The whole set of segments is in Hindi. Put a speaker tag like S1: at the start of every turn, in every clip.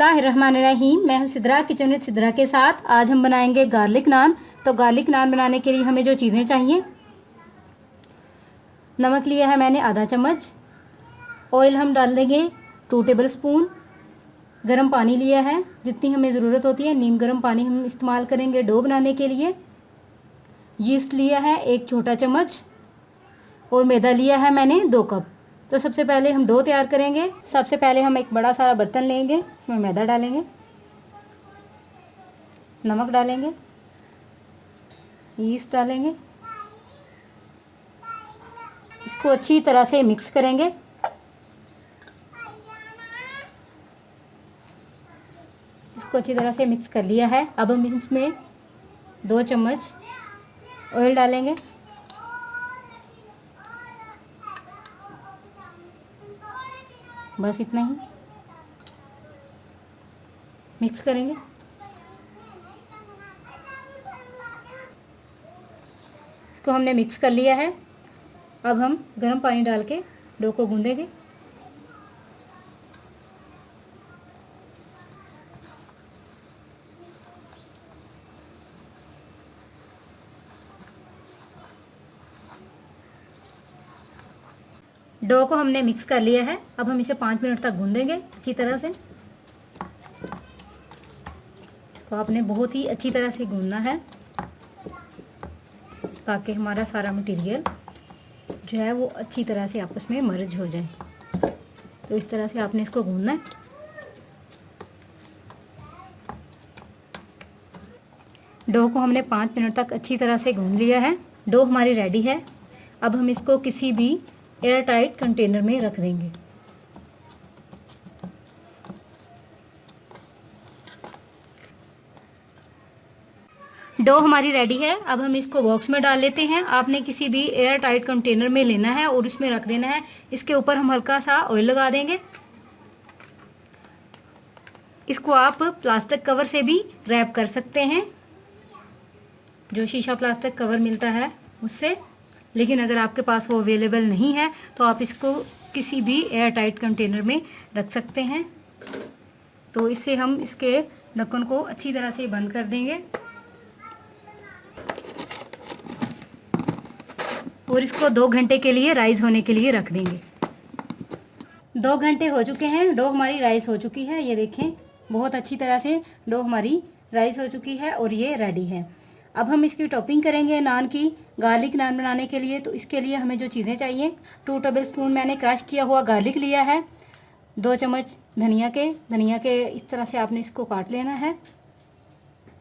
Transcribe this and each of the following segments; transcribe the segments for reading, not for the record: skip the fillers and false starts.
S1: बिस्मिल्लाहिर्रहमानिर्रहीम। मैं हूं सिद्रा, किचन विद सिद्रा के साथ। आज हम बनाएंगे गार्लिक नान। तो गार्लिक नान बनाने के लिए हमें जो चीज़ें चाहिए, नमक लिया है मैंने आधा चम्मच, ऑयल हम डाल देंगे 2 टेबल स्पून, गर्म पानी लिया है जितनी हमें ज़रूरत होती है, नीम गर्म पानी हम इस्तेमाल करेंगे डो बनाने के लिए। यीस्ट लिया है 1 छोटा चम्मच और मैदा लिया है मैंने 2 कप। तो सबसे पहले हम डो तैयार करेंगे। सबसे पहले हम एक बड़ा सारा बर्तन लेंगे, उसमें मैदा डालेंगे, नमक डालेंगे, यीस्ट डालेंगे, इसको अच्छी तरह से मिक्स करेंगे। इसको अच्छी तरह से मिक्स कर लिया है। अब हम इसमें 2 चम्मच ऑयल डालेंगे, बस इतना ही मिक्स करेंगे। इसको हमने मिक्स कर लिया है। अब हम गर्म पानी डाल के डो को गूंदेंगे। डो को हमने मिक्स कर लिया है। अब हम इसे 5 मिनट तक गूंदेंगे अच्छी तरह से। तो आपने बहुत ही अच्छी तरह से गूंदना है ताकि हमारा सारा मटेरियल जो है वो अच्छी तरह से आपस में मर्ज हो जाए। तो इस तरह से आपने इसको गूंदना है। डो को हमने 5 मिनट तक अच्छी तरह से गूंद लिया है। डो हमारी रेडी है। अब हम इसको किसी भी एयर टाइट कंटेनर में रख देंगे। डो हमारी रेडी है। अब हम इसको बॉक्स में डाल लेते हैं। आपने किसी भी एयर टाइट कंटेनर में लेना है और उसमें रख देना है। इसके ऊपर हम हल्का सा ऑयल लगा देंगे। इसको आप प्लास्टिक कवर से भी रैप कर सकते हैं, जो शीशा प्लास्टिक कवर मिलता है उससे। लेकिन अगर आपके पास वो अवेलेबल नहीं है तो आप इसको किसी भी एयर टाइट कंटेनर में रख सकते हैं। तो इससे हम इसके ढक्कन को अच्छी तरह से बंद कर देंगे और इसको 2 घंटे के लिए राइस होने के लिए रख देंगे। 2 घंटे हो चुके हैं। डो हमारी राइस हो चुकी है। ये देखें, बहुत अच्छी तरह से डो हमारी राइस हो चुकी है और ये रेडी है। अब हम इसकी टॉपिंग करेंगे नान की। गार्लिक नान बनाने के लिए तो इसके लिए हमें जो चीज़ें चाहिए, 2 टेबल स्पून मैंने क्रश किया हुआ गार्लिक लिया है, 2 चम्मच धनिया के इस तरह से आपने इसको काट लेना है।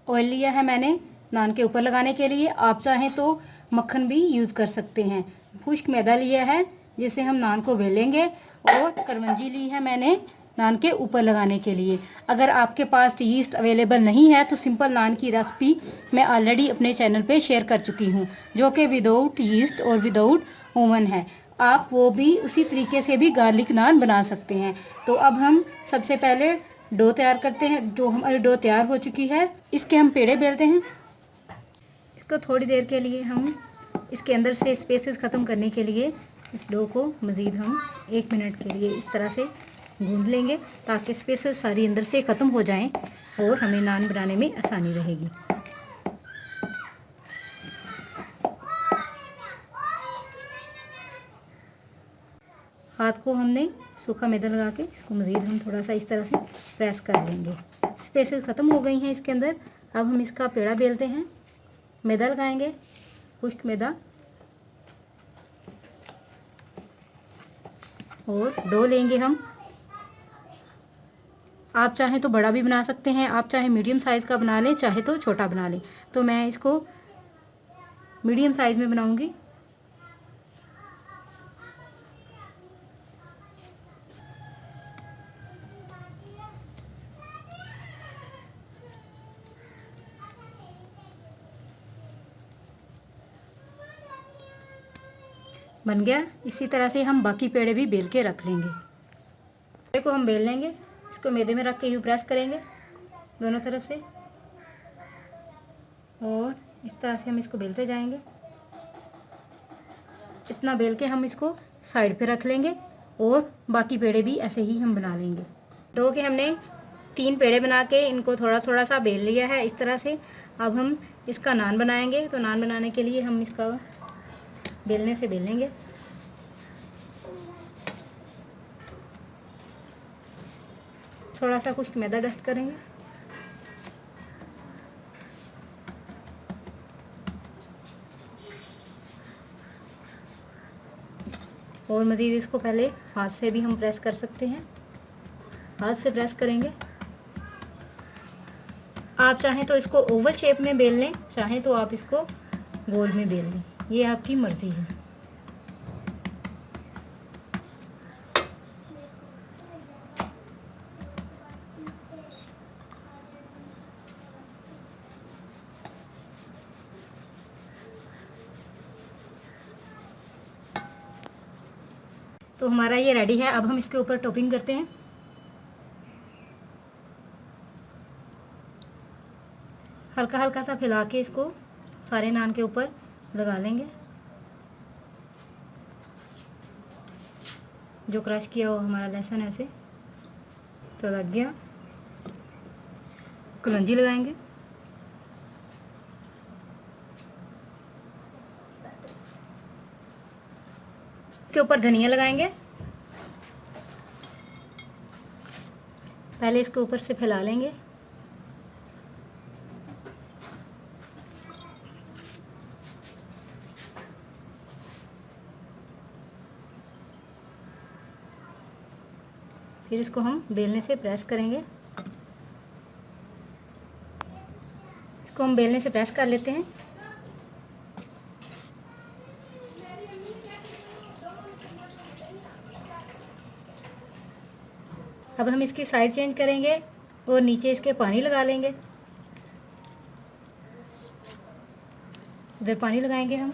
S1: ऑयल लिया है मैंने नान के ऊपर लगाने के लिए। आप चाहें तो मक्खन भी यूज़ कर सकते हैं। खुश्क मैदा लिया है जिससे हम नान को बेलेंगे, और करवंजी ली है मैंने नान के ऊपर लगाने के लिए। अगर आपके पास यीस्ट अवेलेबल नहीं है तो सिंपल नान की रेसिपी मैं ऑलरेडी अपने चैनल पे शेयर कर चुकी हूँ, जो कि विदाउट यीस्ट और विदाउट ओवन है। आप वो भी उसी तरीके से भी गार्लिक नान बना सकते हैं। तो अब हम सबसे पहले डो तैयार करते हैं। जो हमारी डो तैयार हो चुकी है, इसके हम पेड़े बेलते हैं। इसको थोड़ी देर के लिए हम इसके अंदर से स्पेसेस ख़त्म करने के लिए इस डो को मज़ीद हम 1 मिनट के लिए इस तरह से गूंद लेंगे, ताकि स्पेसेस सारी अंदर से ख़त्म हो जाएं और हमें नान बनाने में आसानी रहेगी। हाथ को हमने सूखा मैदा लगा के इसको मज़ीद हम थोड़ा सा इस तरह से प्रेस कर लेंगे। स्पेसेस ख़त्म हो गई हैं इसके अंदर। अब हम इसका पेड़ा बेलते हैं। मैदा लगाएंगे, खुश्क मैदा, और डो लेंगे हम। आप चाहें तो बड़ा भी बना सकते हैं, आप चाहे मीडियम साइज़ का बना लें, चाहे तो छोटा बना लें। तो मैं इसको मीडियम साइज़ में बनाऊंगी। बन गया। इसी तरह से हम बाकी पेड़े भी बेल के रख लेंगे। पेड़े को हम बेल लेंगे, इसको मैदे में रख के यूँ प्रेस करेंगे दोनों तरफ से, और इस तरह से हम इसको बेलते जाएंगे। इतना बेल के हम इसको साइड पे रख लेंगे और बाकी पेड़े भी ऐसे ही हम बना लेंगे। डो के हमने 3 पेड़े बना के इनको थोड़ा थोड़ा सा बेल लिया है इस तरह से। अब हम इसका नान बनाएंगे। तो नान बनाने के लिए हम इसका बेलने से बेलेंगे। थोड़ा सा कुछ मैदा डस्ट करेंगे। और मज़ीद इसको पहले हाथ से भी हम प्रेस कर सकते हैं। हाथ से प्रेस करेंगे। आप चाहें तो इसको ओवल शेप में बेल लें, चाहें तो आप इसको गोल में बेल लें, ये आपकी मर्ज़ी है। तो हमारा ये रेडी है। अब हम इसके ऊपर टॉपिंग करते हैं। हल्का हल्का सा फैला के इसको सारे नान के ऊपर लगा लेंगे। जो क्रश किया हुआ हमारा लहसुन है उसे तो लग गया। कलौंजी लगाएंगे। इसके ऊपर धनिया लगाएंगे। पहले इसके ऊपर से फैला लेंगे। फिर इसको हम बेलने से प्रेस करेंगे। इसको हम बेलने से प्रेस कर लेते हैं। अब हम इसकी साइड चेंज करेंगे और नीचे इसके पानी लगा लेंगे। इधर पानी लगाएंगे हम।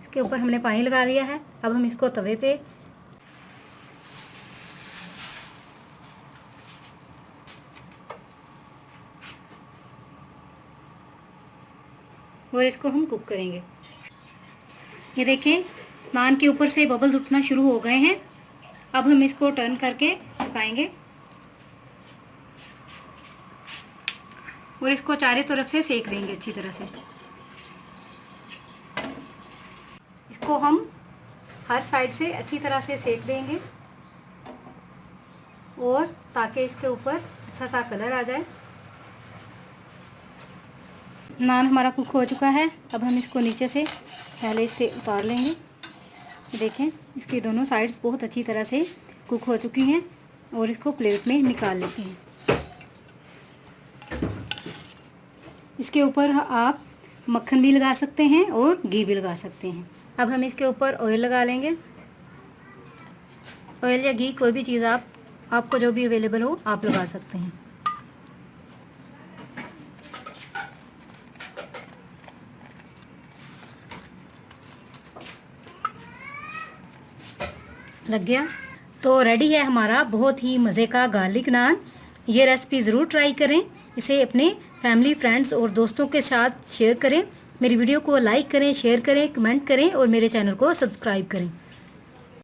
S1: इसके ऊपर हमने पानी लगा लिया है। अब हम इसको तवे पे और इसको हम कुक करेंगे। ये देखें नान के ऊपर से बबल्स उठना शुरू हो गए हैं। अब हम इसको टर्न करके पकाएंगे और इसको चारों तरफ से सेक देंगे अच्छी तरह से। इसको हम हर साइड से अच्छी तरह से सेक देंगे और ताकि इसके ऊपर अच्छा सा कलर आ जाए। नान हमारा कुक हो चुका है। अब हम इसको नीचे से पहले इससे उतार लेंगे। देखें इसकी दोनों साइड्स बहुत अच्छी तरह से कुक हो चुकी हैं और इसको प्लेट में निकाल लेते हैं। इसके ऊपर आप मक्खन भी लगा सकते हैं और घी भी लगा सकते हैं। अब हम इसके ऊपर ऑयल लगा लेंगे। ऑयल या घी कोई भी चीज़ आपको जो भी अवेलेबल हो आप लगा सकते हैं। लग गया। तो रेडी है हमारा बहुत ही मज़े का गार्लिक नान। ये रेसिपी ज़रूर ट्राई करें। इसे अपने फैमिली फ्रेंड्स और दोस्तों के साथ शेयर करें। मेरी वीडियो को लाइक करें, शेयर करें, कमेंट करें और मेरे चैनल को सब्सक्राइब करें।